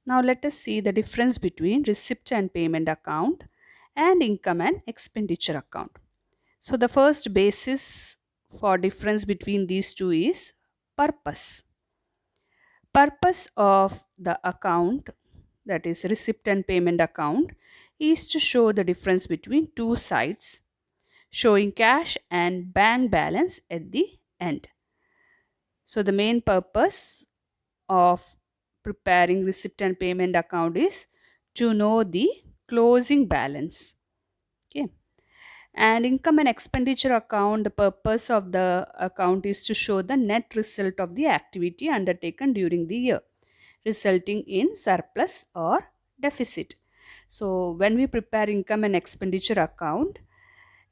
Now let us see the difference between receipt and payment account and income and expenditure account. So the first basis for difference between these two is purpose. Purpose of the account, that is receipt and payment account, is to show the difference between two sides, showing cash and bank balance at the end. So the main purpose of preparing receipt and payment account is to know the closing balance. Okay. And income and expenditure account, the purpose of the account is to show the net result of the activity undertaken during the year, resulting in surplus or deficit. So when we prepare income and expenditure account,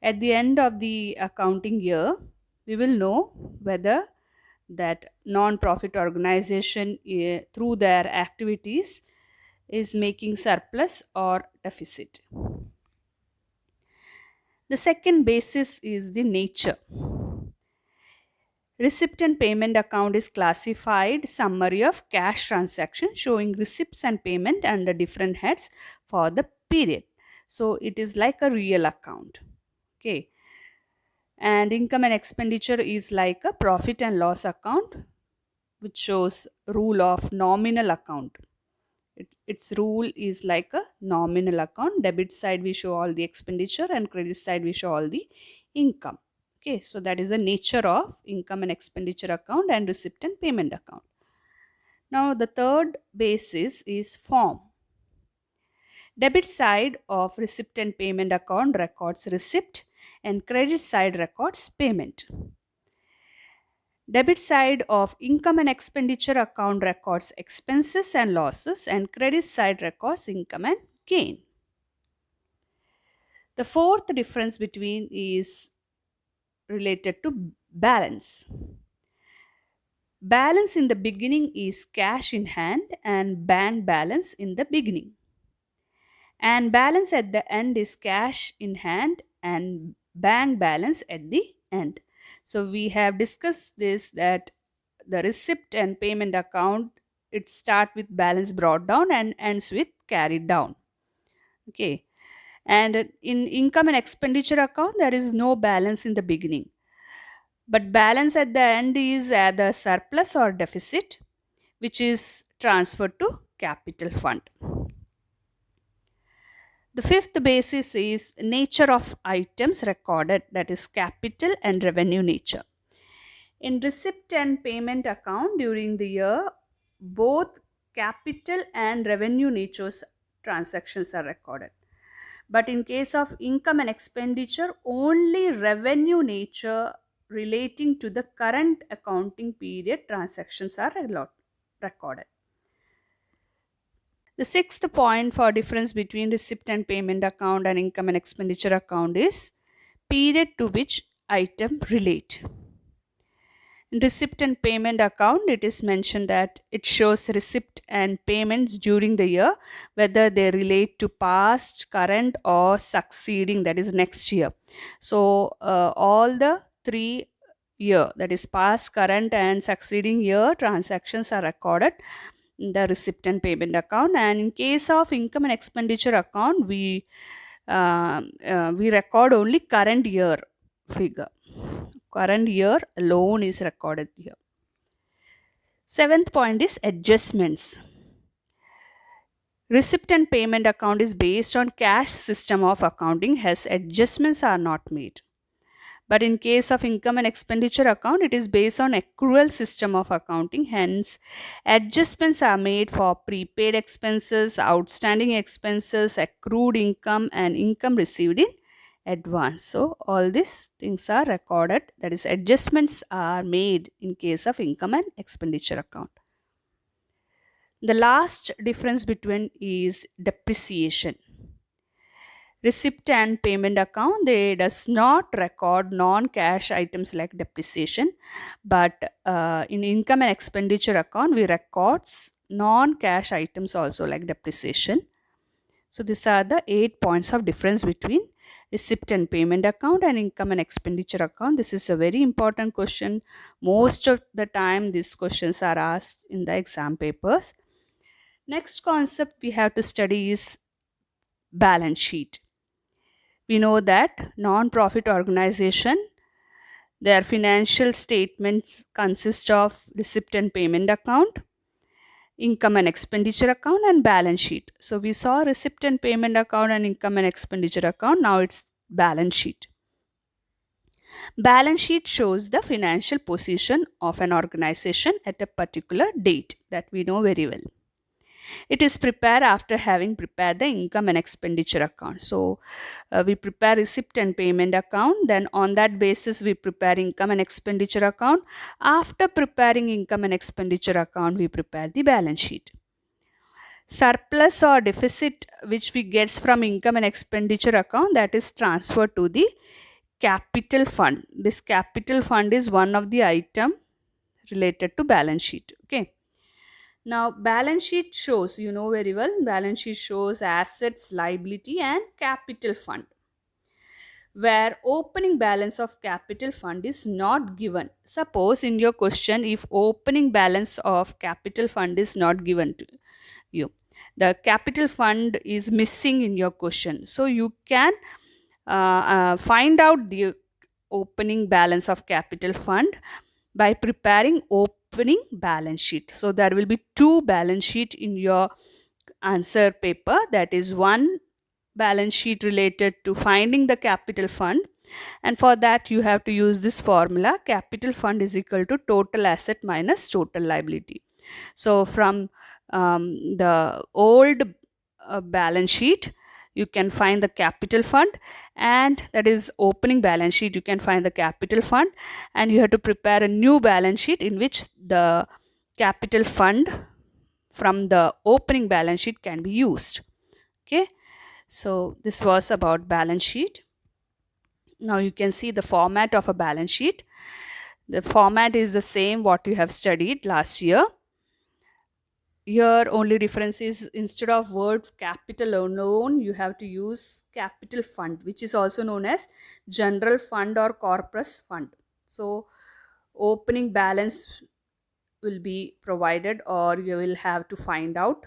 at the end of the accounting year, we will know whether that non-profit organization through their activities is making surplus or deficit. The second basis is the nature. Receipt and payment account is classified summary of cash transaction showing receipts and payment under different heads for the period. So it is like a real account. Okay. And income and expenditure is like a profit and loss account, which shows rule of nominal account. Its rule is like a nominal account. Debit side we show all the expenditure and credit side we show all the income. Okay, so that is the nature of income and expenditure account and receipt and payment account. Now the third basis is form. Debit side of receipt and payment account records receipt and credit side records payment. Debit side of income and expenditure account records expenses and losses, and credit side records income and gain. The fourth difference between is related to balance. Balance in the beginning is cash in hand and bank balance in the beginning. And balance at the end is cash in hand and bank balance at the end. So we have discussed this, that the receipt and payment account, it start with balance brought down and ends with carried down. Okay. And in income and expenditure account, there is no balance in the beginning, but balance at the end is either surplus or deficit, which is transferred to capital fund. The fifth basis is nature of items recorded, that is capital and revenue nature. In receipt and payment account during the year, both capital and revenue natures transactions are recorded. But in case of income and expenditure, only revenue nature relating to the current accounting period transactions are recorded. The sixth point for difference between receipt and payment account and income and expenditure account is period to which item relate. In receipt and payment account, it is mentioned that it shows receipt and payments during the year, whether they relate to past, current, or succeeding, that is next year. So, all the 3 year, that is past, current, and succeeding year transactions are recorded in the receipt and payment account. And in case of income and expenditure account, we record only current year figure. Current year alone is recorded here. Seventh point is adjustments. Receipt and payment account is based on cash system of accounting, hence adjustments are not made. But in case of income and expenditure account, it is based on accrual system of accounting, hence adjustments are made for prepaid expenses, outstanding expenses, accrued income, and income received in advance. So all these things are recorded, that is adjustments are made in case of income and expenditure account. The last difference between is depreciation. Receipt and payment account, they does not record non-cash items like depreciation, but in income and expenditure account we records non-cash items also like depreciation. So these are the 8 points of difference between receipt and payment account and income and expenditure account. This is a very important question. Most of the time these questions are asked in the exam papers. Next concept we have to study is balance sheet. We know that non-profit organization, their financial statements consist of receipt and payment account, income and expenditure account, and balance sheet. So we saw receipt and payment account and income and expenditure account. Now it's balance sheet. Balance sheet shows the financial position of an organization at a particular date that we know very well. It is prepared after having prepared the income and expenditure account. So we prepare receipt and payment account, then on that basis we prepare income and expenditure account. After preparing income and expenditure account, we prepare the balance sheet. Surplus or deficit which we gets from income and expenditure account, that is transferred to the capital fund. This capital fund is one of the item related to balance sheet. Okay. Now, balance sheet shows, you know very well, balance sheet shows assets, liability, and capital fund. Where opening balance of capital fund is not given. Suppose in your question, if opening balance of capital fund is not given to you, the capital fund is missing in your question. So you can find out the opening balance of capital fund by preparing opening balance sheet. So there will be two balance sheet in your answer paper, that is one balance sheet related to finding the capital fund, and for that you have to use this formula: capital fund is equal to total asset minus total liability. So from the old balance sheet you can find the capital fund, and that is opening balance sheet you can find the capital fund, and you have to prepare a new balance sheet in which the capital fund from the opening balance sheet can be used. Okay, so this was about balance sheet. Now you can see the format of a balance sheet. The format is the same what you have studied last year. Here only difference is, instead of word capital alone, you have to use capital fund, which is also known as general fund or corpus fund. So opening balance will be provided, or you will have to find out.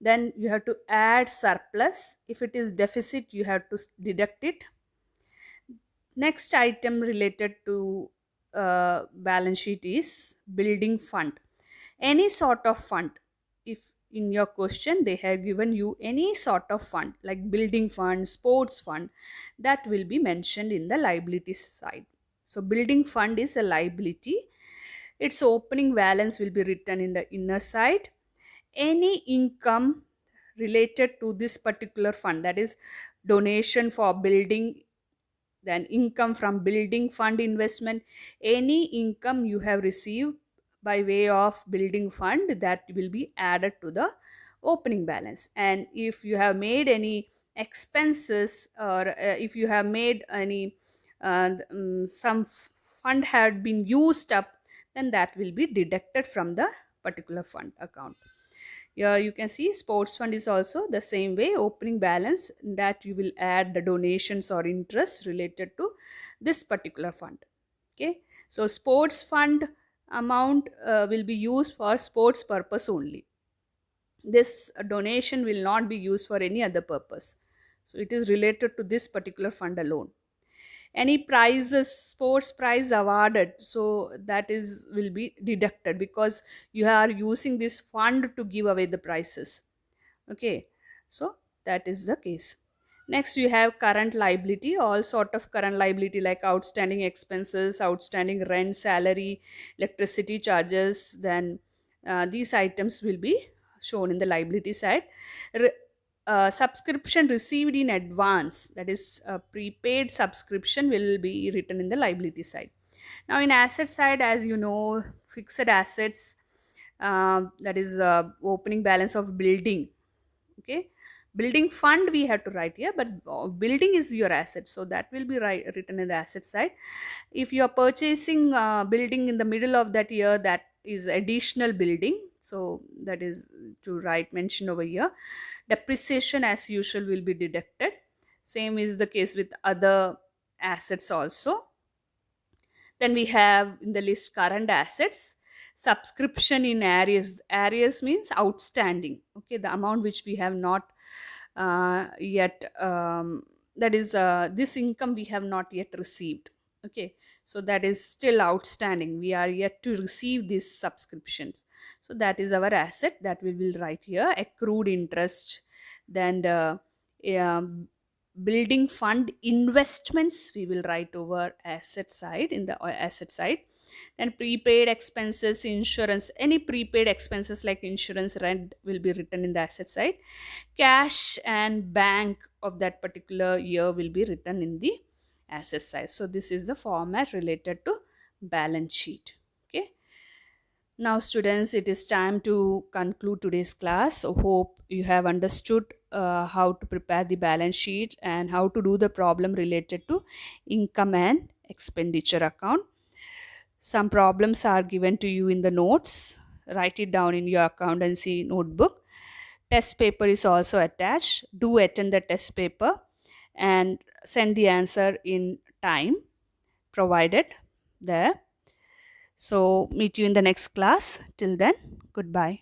Then you have to add surplus. If it is deficit, you have to deduct it. Next item related to balance sheet is building fund. Any sort of fund. If in your question they have given you any sort of fund like building fund, sports fund, that will be mentioned in the liability side. So building fund is a liability. Its opening balance will be written in the inner side. Any income related to this particular fund, that is donation for building, then income from building fund investment, any income you have received by way of building fund, that will be added to the opening balance. And if you have made any expenses, or if you have made any some fund had been used up, then that will be deducted from the particular fund account. Yeah, you can see sports fund is also the same way, opening balance, that you will add the donations or interest related to this particular fund. Okay, so sports fund amount will be used for sports purpose only. This donation will not be used for any other purpose. So it is related to this particular fund alone. Any prizes, sports prize awarded, so that is will be deducted because you are using this fund to give away the prizes. Okay, so that is the case. Next you have current liability, all sort of current liability like outstanding expenses, outstanding rent, salary, electricity charges, then these items will be shown in the liability side. Subscription received in advance, that is a prepaid subscription, will be written in the liability side. Now in asset side, as you know, fixed assets, that is opening balance of building. Okay, building fund we have to write here, but building is your asset, so that will be written in the asset side. If you are purchasing building in the middle of that year, that is additional building, so that is to write mention over here. Depreciation as usual will be deducted. Same is the case with other assets also. Then we have in the list current assets. subscription in arrears. Arrears means outstanding. Okay, the amount which we have not yet, that is, this income we have not yet received. Okay, so that is still outstanding. We are yet to receive these subscriptions. So that is our asset that we will write here. Accrued interest, then the um, building fund investments we will write over asset side, in the asset side. Then prepaid expenses, insurance, any prepaid expenses like insurance, rent will be written in the asset side. Cash and bank of that particular year will be written in the asset side. So this is the format related to balance sheet. Okay, now students, it is time to conclude today's class. So hope you have understood how to prepare the balance sheet and how to do the problem related to income and expenditure account. Some problems are given to you in the notes. Write it down in your accountancy notebook. Test paper is also attached. Do attend the test paper and send the answer in time provided there. So, meet you in the next class. Till then, goodbye.